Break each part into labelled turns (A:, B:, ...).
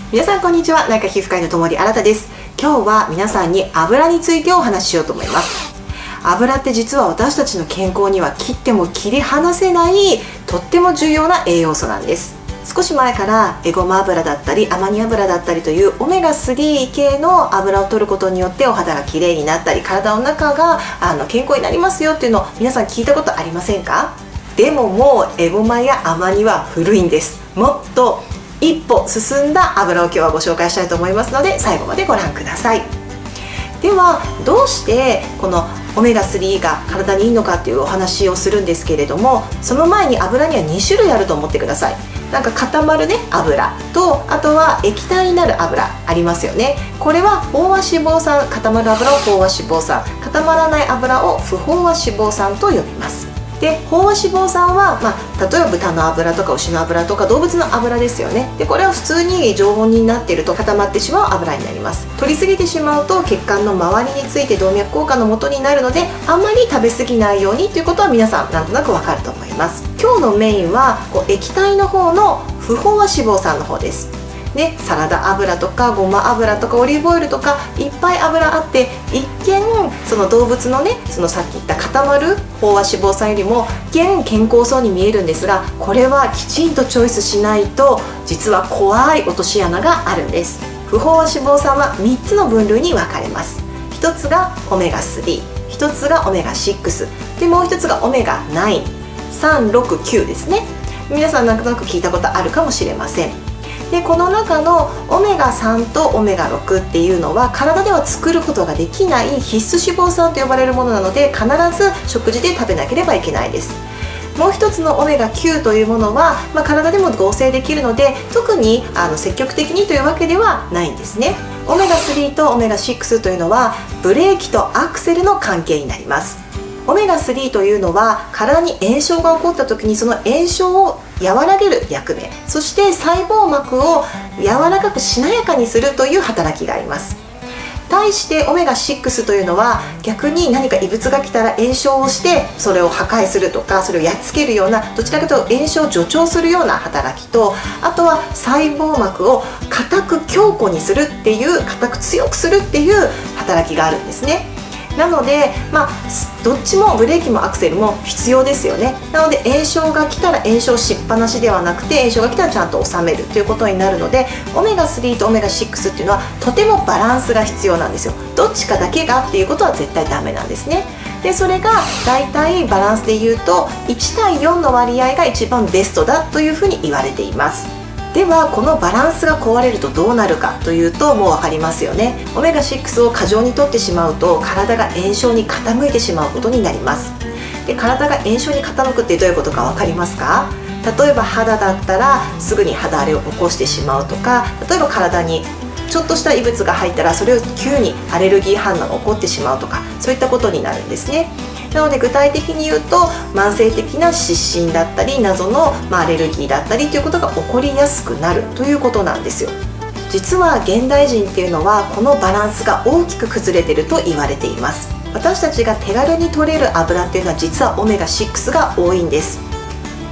A: 皆さんこんにちは。内科皮膚科医の友利新です。今日は皆さんに油についてお話ししようと思います。油って実は私たちの健康には切っても切り離せないとっても重要な栄養素なんです。少し前からエゴマ油だったりアマニ油だったりというオメガ3系の油を摂ることによってお肌がきれいになったり体の中が健康になりますよっていうのを皆さん聞いたことありませんか？でももうエゴマやアマニは古いんです。もっと一歩進んだ油を今日はご紹介したいと思いますので最後までご覧ください。ではどうしてこのオメガ3が体にいいのかっていうお話をするんですけれども、その前に油には2種類あると思ってください。なんか固まるね油と、あとは液体になる油ありますよね。これは飽和脂肪酸、固まる油を飽和脂肪酸、固まらない油を不飽和脂肪酸と呼びます。で飽和脂肪酸は、例えば豚の油とか牛の油とか動物の油ですよね。でこれは普通に常温になっていると固まってしまう油になります。取りすぎてしまうと血管の周りについて動脈硬化の元になるので、あんまり食べ過ぎないようにということは皆さんなんとなくわかると思います。今日のメインは液体の方の不飽和脂肪酸の方です。サラダ油とかごま油とかオリーブオイルとかいっぱい油あって、一見その動物のそのさっき言った固まる飽和脂肪酸よりも一見健康そうに見えるんですが、これはきちんとチョイスしないと実は怖い落とし穴があるんです。不飽和脂肪酸は3つの分類に分かれます。1つがオメガ3、1つがオメガ6で、もう1つがオメガ9、3、6、9ですね。皆さんなんとなく聞いたことあるかもしれません。でこの中のオメガ3とオメガ6っていうのは体では作ることができない必須脂肪酸と呼ばれるものなので、必ず食事で食べなければいけないです。もう一つのオメガ9というものは、体でも合成できるので特に積極的にというわけではないんですね。オメガ3とオメガ6というのはブレーキとアクセルの関係になります。オメガ3というのは体に炎症が起こった時にその炎症を和らげる役目、そして細胞膜を柔らかくしなやかにするという働きがあります。対してオメガ6というのは逆に何か異物が来たら炎症をしてそれを破壊するとか、それをやっつけるような、どちらかというと炎症を助長するような働きと、あとは細胞膜を硬く強固にするっていう、硬く強くするっていう働きがあるんですね。なので、どっちもブレーキもアクセルも必要ですよね。なので炎症が来たら炎症しっぱなしではなくて、炎症が来たらちゃんと収めるということになるので、オメガ3とオメガ6っていうのはとてもバランスが必要なんですよ。どっちかだけがっていうことは絶対ダメなんですね。でそれがだいたいバランスでいうと1対4の割合が一番ベストだというふうに言われています。ではこのバランスが壊れるとどうなるかというと、もう分かりますよね。オメガ6を過剰に摂ってしまうと体が炎症に傾いてしまうことになります。で体が炎症に傾くってどういうことか分かりますか？例えば肌だったらすぐに肌荒れを起こしてしまうとか、例えば体にちょっとした異物が入ったらそれを急にアレルギー反応が起こってしまうとか、そういったことになるんですね。なので具体的に言うと慢性的な湿疹だったり謎のアレルギーだったりということが起こりやすくなるということなんですよ。実は現代人っていうのはこのバランスが大きく崩れていると言われています。私たちが手軽に摂れる油っていうのは実はオメガ6が多いんです。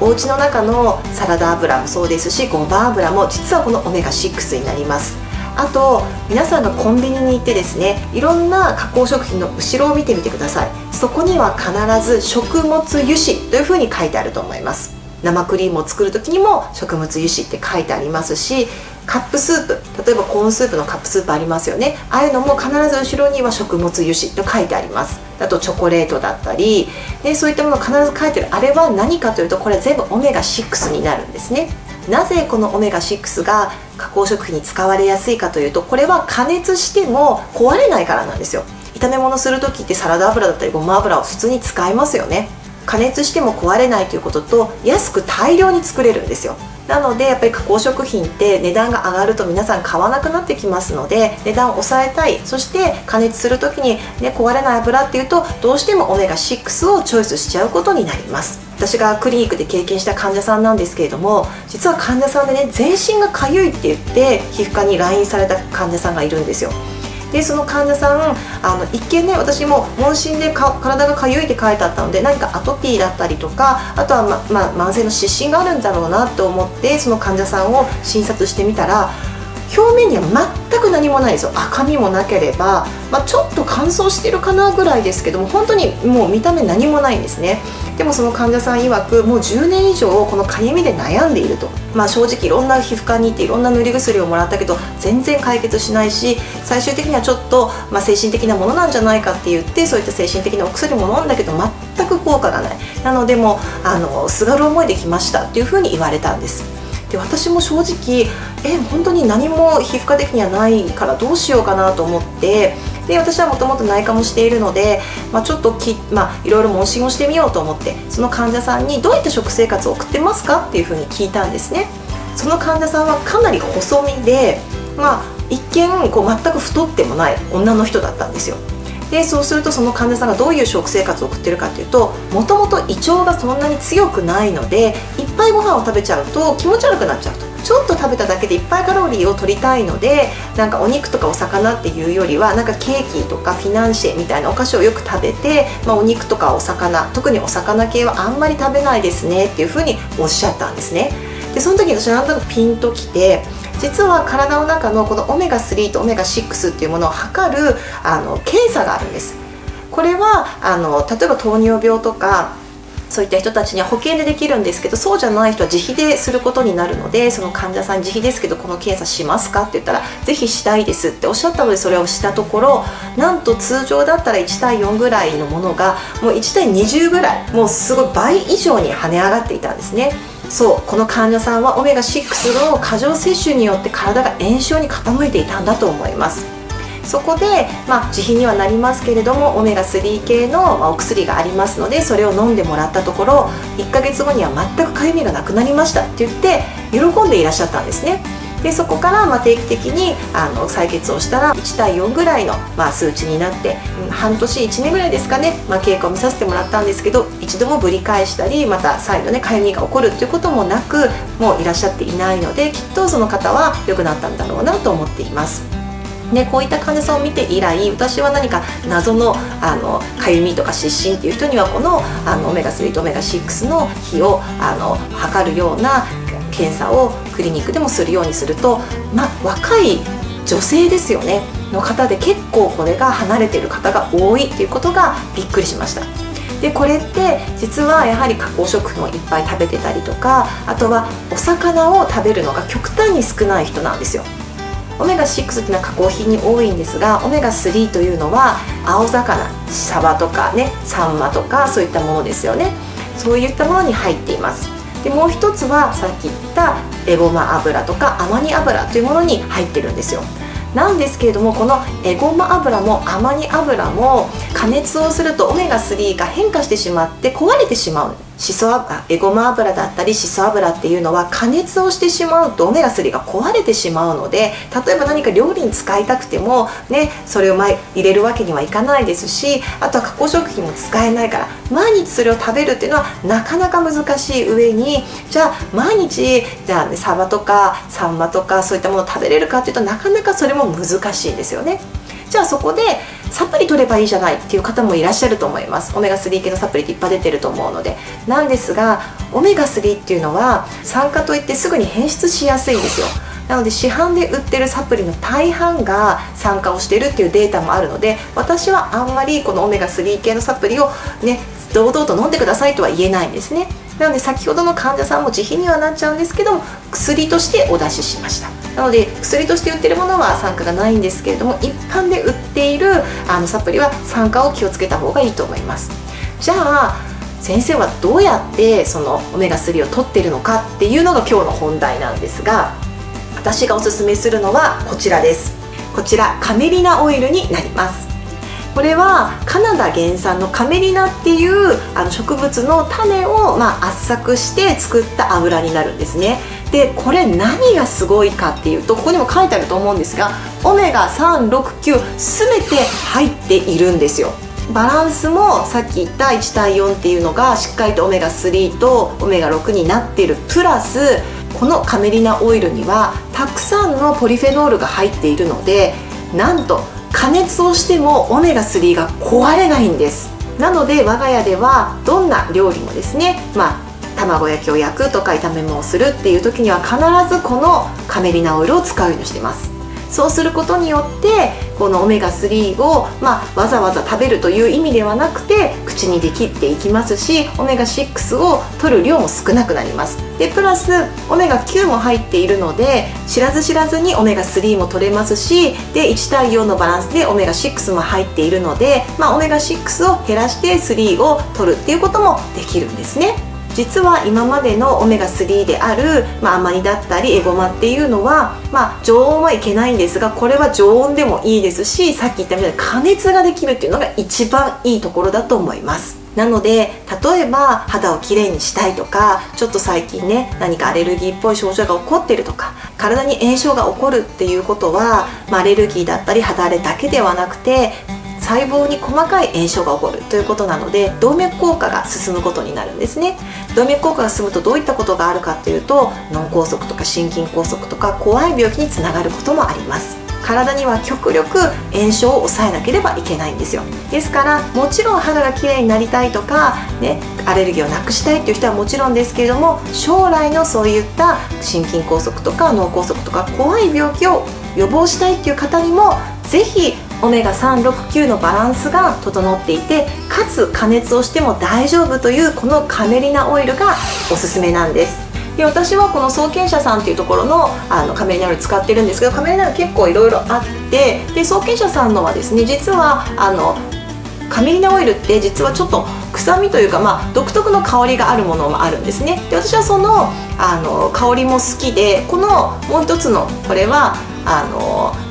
A: お家の中のサラダ油もそうですし、ごま油も実はこのオメガ6になります。あと皆さんがコンビニに行ってですね、いろんな加工食品の後ろを見てみてください。そこには必ず食物油脂というふうに書いてあると思います。生クリームを作る時にも食物油脂って書いてありますし、カップスープ、例えばコーンスープのカップスープありますよね。ああいうのも必ず後ろには食物油脂と書いてあります。あとチョコレートだったりそういったものを必ず書いてる。あれは何かというと、これ全部オメガ6になるんですね。なぜこのオメガ6が加工食品に使われやすいかというと、これは加熱しても壊れないからなんですよ。炒め物する時ってサラダ油だったりごま油を普通に使いますよね。加熱しても壊れないということと、安く大量に作れるんですよ。なのでやっぱり加工食品って値段が上がると皆さん買わなくなってきますので、値段を抑えたい、そして加熱する時に、壊れない油っていうとどうしてもオメガ6をチョイスしちゃうことになります。私がクリニックで経験した患者さんなんですけれども、実は患者さんで全身がかゆいって言って皮膚科に来院された患者さんがいるんですよ。でその患者さん一見ね、私も問診で体がかゆいって書いてあったので、何かアトピーだったりとか、あとは、慢性の湿疹があるんだろうなと思ってその患者さんを診察してみたら、表面には全く何もないですよ。赤みもなければ、ちょっと乾燥してるかなぐらいですけども、本当にもう見た目何もないんですね。でもその患者さん曰く、もう10年以上このかゆみで悩んでいると。正直いろんな皮膚科に行っていろんな塗り薬をもらったけど全然解決しないし、最終的にはちょっと、精神的なものなんじゃないかって言って、そういった精神的なお薬も飲んだけど全く効果がない。なのでもうすがる思いで来ましたっていうふうに言われたんです。で、私も正直本当に何も皮膚科的にはないからどうしようかなと思って、で私はもともと内科もしているので、ちょっといろいろ問診をしてみようと思って、その患者さんにどういった食生活を送ってますかっていうふうに聞いたんですね。その患者さんはかなり細身で、一見全く太ってもない女の人だったんですよ。でそうすると、その患者さんがどういう食生活を送ってるかというと、もともと胃腸がそんなに強くないので、いっぱいご飯を食べちゃうと気持ち悪くなっちゃうと。ちょっと食べただけでいっぱいカロリーを取りたいので、お肉とかお魚っていうよりはケーキとかフィナンシェみたいなお菓子をよく食べて、お肉とかお魚、特にお魚系はあんまり食べないですねっていうふうにおっしゃったんですね。でその時に私はなんとなくピンときて、実は体の中のこのオメガ3とオメガ6っていうものを測る検査があるんです。これは例えば糖尿病とかそういった人たちには保険でできるんですけど、そうじゃない人は自費ですることになるので、その患者さんに自費ですけどこの検査しますかって言ったら、ぜひしたいですっておっしゃったので、それをしたところ、なんと通常だったら1対4ぐらいのものがもう1対20ぐらい、もうすごい倍以上に跳ね上がっていたんですね。そう、この患者さんはオメガ6の過剰摂取によって体が炎症に傾いていたんだと思います。そこで、自費にはなりますけれども、オメガ3系の、お薬がありますので、それを飲んでもらったところ、1ヶ月後には全くかゆみがなくなりましたって言って喜んでいらっしゃったんですね。でそこから定期的に採血をしたら1対4ぐらいの、数値になって、半年1年ぐらいですかね、経過を見させてもらったんですけど、一度もぶり返したり、また再度ねかゆみが起こるっていうこともなく、もういらっしゃっていないので、きっとその方は良くなったんだろうなと思っています。こういった患者さんを見て以来、私は何か謎のかゆみとか湿疹っていう人には、このオメガ3とオメガ6の比を測るような検査をクリニックでもするようにすると、若い女性ですよねの方で結構これが離れている方が多いっていうことがびっくりしました。でこれって実はやはり加工食品をいっぱい食べてたりとか、あとはお魚を食べるのが極端に少ない人なんですよ。オメガ6っていうのは加工品に多いんですが、オメガ3というのは青魚、サバとかね、サンマとかそういったものですよね。そういったものに入っています。でもう一つはさっき言ったエゴマ油とかアマニ油というものに入ってるんですよ。なんですけれども、このエゴマ油もアマニ油も加熱をするとオメガ3が変化してしまって壊れてしまう。エゴマ油だったりシソ油っていうのは加熱をしてしまうとオメガ3が壊れてしまうので、例えば何か料理に使いたくてもね、それを入れるわけにはいかないですし、あとは加工食品も使えないから毎日それを食べるっていうのはなかなか難しい上に、じゃあ毎日サバとかサンマとかそういったものを食べれるかっていうと、なかなかそれも難しいんですよね。じゃあそこでサプリ取ればいいじゃないっていう方もいらっしゃると思います。オメガ3系のサプリっていっぱい出てると思うので。なんですが、オメガ3っていうのは酸化といってすぐに変質しやすいんですよ。なので市販で売ってるサプリの大半が酸化をしているっていうデータもあるので、私はあんまりこのオメガ3系のサプリをね堂々と飲んでくださいとは言えないんですね。なので先ほどの患者さんも自費にはなっちゃうんですけども、薬としてお出ししました。なので薬として売ってるものは酸化がないんですけれども、一般で売っているサプリは酸化を気をつけた方がいいと思います。じゃあ先生はどうやってそのオメガ3を取っているのかっていうのが今日の本題なんですが、私がおすすめするのはこちらです。こちらカメリナオイルになります。これはカナダ原産のカメリナっていう植物の種を圧搾して作った油になるんですね。でこれ何がすごいかっていうと、ここにも書いてあると思うんですが、オメガ3、6、9全て入っているんですよ。バランスもさっき言った1対4っていうのがしっかりとオメガ3とオメガ6になっている。プラスこのカメリナオイルにはたくさんのポリフェノールが入っているので、なんと加熱をしてもオメガ3が壊れないんです。なので我が家ではどんな料理もですね、卵焼きを焼くとか炒め物をするっていう時には必ずこのカメリナオイルを使うようにしています。そうすることによってこのオメガ3を、わざわざ食べるという意味ではなくて口にできていきますし、オメガ6を摂る量も少なくなります。でプラスオメガ9も入っているので知らず知らずにオメガ3も取れますし、で1対4のバランスでオメガ6も入っているので、オメガ6を減らして3を取るっていうこともできるんですね。実は今までのオメガ3である、アマニだったりエゴマっていうのは、常温はいけないんですが、これは常温でもいいですし、さっき言ったみたいに加熱ができるっていうのが一番いいところだと思います。なので例えば肌をきれいにしたいとか、ちょっと最近ね何かアレルギーっぽい症状が起こってるとか、体に炎症が起こるっていうことは、アレルギーだったり肌荒れだけではなくて細胞に細かい炎症が起こるということなので、動脈硬化が進むことになるんですね。動脈硬化が進むとどういったことがあるかというと、脳梗塞とか心筋梗塞とか怖い病気につながることもあります。体には極力炎症を抑えなければいけないんですよ。ですからもちろん肌がきれいになりたいとか、アレルギーをなくしたいっていう人はもちろんですけれども、将来のそういった心筋梗塞とか脳梗塞とか怖い病気を予防したいっていう方にもぜひオメガ3、6、9のバランスが整っていて、かつ加熱をしても大丈夫というこのカメリナオイルがおすすめなんです。で私はこの創建社さんっていうところのカメリナオイル使ってるんですけど、カメリナオイル結構いろいろあって、で創建社さんのはですね、実はカメリナオイルって実はちょっと臭みというか、独特の香りがあるものもあるんですね。で私はその香りも好きで、このもう一つのこれは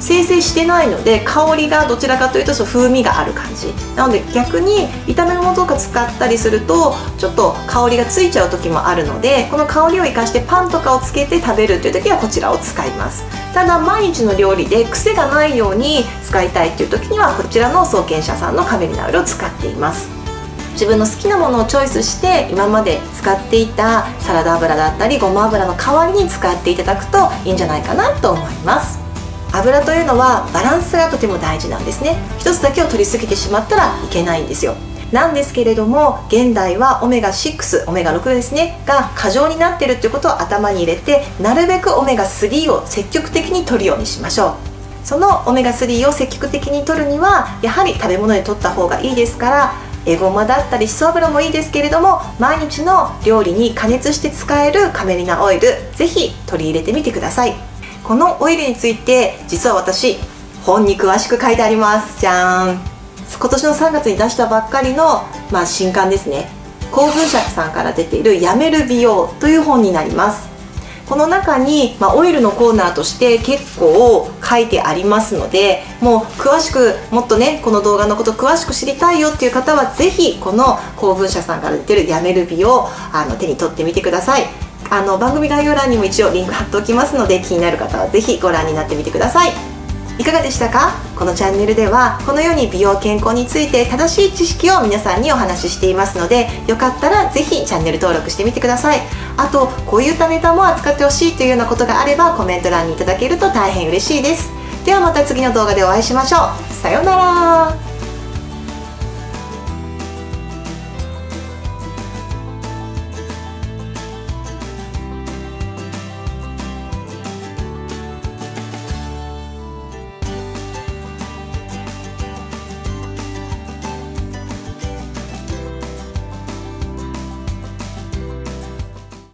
A: 生成してないので香りがどちらかというと風味がある感じなので、逆に炒め物とか使ったりするとちょっと香りがついちゃう時もあるので、この香りを生かしてパンとかをつけて食べるという時はこちらを使います。ただ毎日の料理で癖がないように使いたいという時にはこちらの創建社さんのカメリナオイルを使っています。自分の好きなものをチョイスして今まで使っていたサラダ油だったりごま油の代わりに使っていただくといいんじゃないかなと思います。油というのはバランスがとても大事なんですね。一つだけを取りすぎてしまったらいけないんですよ。なんですけれども現代はオメガ6、オメガ6ですねが過剰になっているということを頭に入れて、なるべくオメガ3を積極的に摂るようにしましょう。そのオメガ3を積極的に摂るにはやはり食べ物で摂った方がいいですから、エゴマだったりしそ油もいいですけれども、毎日の料理に加熱して使えるカメリナオイルぜひ取り入れてみてください。このオイルについて実は私本に詳しく書いてあります。じゃーん。今年の3月に出したばっかりの、新刊ですね。公文社さんから出ているやめる美容という本になります。この中に、オイルのコーナーとして結構書いてありますので、もう詳しくもっとねこの動画のこと詳しく知りたいよっていう方はぜひこの公文社さんから出てるやめる美を手に取ってみてください。番組概要欄にも一応リンク貼っておきますので、気になる方はぜひご覧になってみてください。いかがでしたか？このチャンネルではこのように美容健康について正しい知識を皆さんにお話ししていますので、よかったらぜひチャンネル登録してみてください。あとこういったネタも扱ってほしいというようなことがあればコメント欄にいただけると大変嬉しいです。ではまた次の動画でお会いしましょう。さようなら。